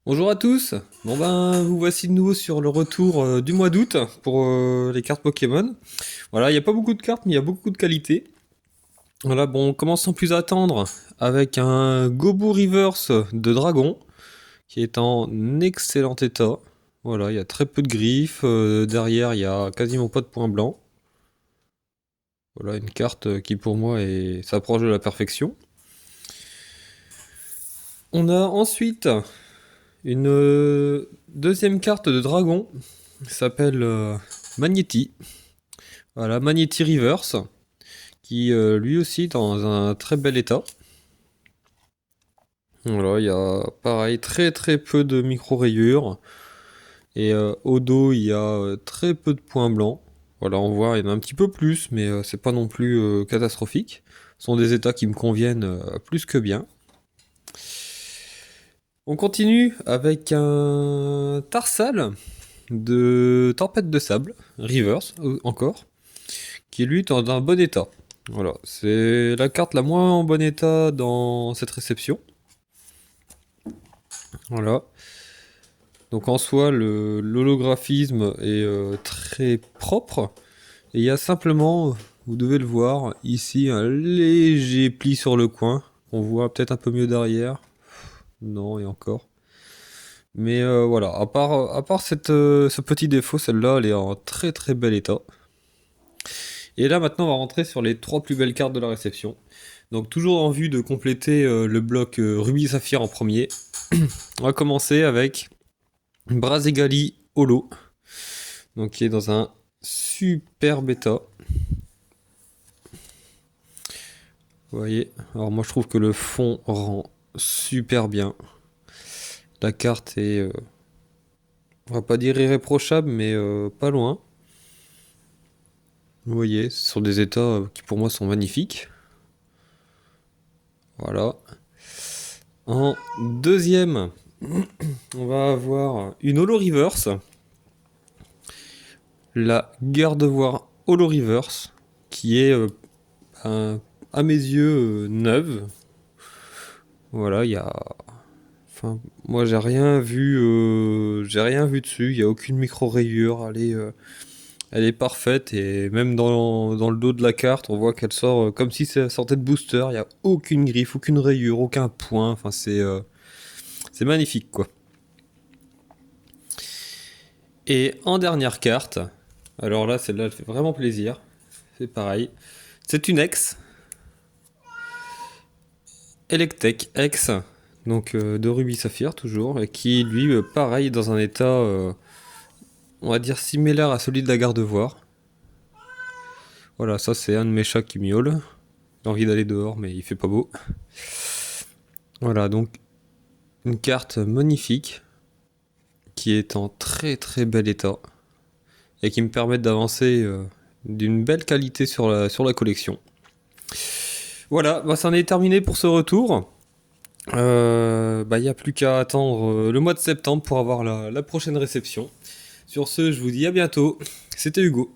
Bonjour à tous. Bon ben, vous voici de nouveau sur le retour du mois d'août pour les cartes Pokémon. Voilà, il n'y a pas beaucoup de cartes, mais il y a beaucoup de qualité. Voilà, bon, on commence sans plus attendre avec un Gobu Reverse de Dragon qui est en excellent état. Voilà, il y a très peu de griffes. Derrière, il y a quasiment pas de points blancs. Voilà, une carte qui pour moi s'approche de la perfection. On a ensuite une deuxième carte de Dragon qui s'appelle Magnéti. Voilà, Magnéti Reverse, qui lui aussi dans un très bel état. Voilà, il y a pareil très très peu de micro-rayures. Et au dos, il y a très peu de points blancs. Voilà, on voit, il y en a un petit peu plus, mais c'est pas non plus catastrophique. Ce sont des états qui me conviennent plus que bien. On continue avec un Tarsal de Tempête de Sable, Reverse encore, qui est lui dans un bon état. Voilà, c'est la carte la moins en bon état dans cette réception. Voilà. Donc en soi, l'holographisme est très propre. Et il y a simplement, vous devez le voir, ici un léger pli sur le coin. On voit peut-être un peu mieux derrière. Non, et encore. Mais voilà, à part ce petit défaut, celle-là, elle est en très très bel état. Et là maintenant on va rentrer sur les trois plus belles cartes de la réception. Donc toujours en vue de compléter le bloc Ruby Saphir en premier. On va commencer avec Brazegali Holo. Donc qui est dans un super bêta. Vous voyez. Alors moi je trouve que le fond rend super bien. La carte est, on va pas dire irréprochable, mais pas loin. Vous voyez, ce sont des états qui pour moi sont magnifiques. Voilà. En deuxième, on va avoir une Holo Reverse. La Gardevoir Holo Reverse, qui est à mes yeux neuve. Voilà, il y a. Enfin, moi j'ai rien vu dessus. Il y a aucune micro rayure. Elle est parfaite et même dans le dos de la carte, on voit qu'elle sort comme si ça sortait de booster. Il y a aucune griffe, aucune rayure, aucun point. Enfin, c'est magnifique quoi. Et en dernière carte, alors là, celle-là, elle fait vraiment plaisir. C'est pareil. C'est une ex, Electek X, donc de Ruby Saphir toujours, et qui lui, pareil, dans un état, on va dire similaire à celui de la Gardevoir. Voilà, ça c'est un de mes chats qui miaule. J'ai envie d'aller dehors, mais il fait pas beau. Voilà, donc une carte magnifique, qui est en très très bel état, et qui me permet d'avancer d'une belle qualité sur la collection. Voilà, bah, ça en est terminé pour ce retour. Bah, y a plus qu'à attendre le mois de septembre pour avoir la prochaine réception. Sur ce, je vous dis à bientôt. C'était Hugo.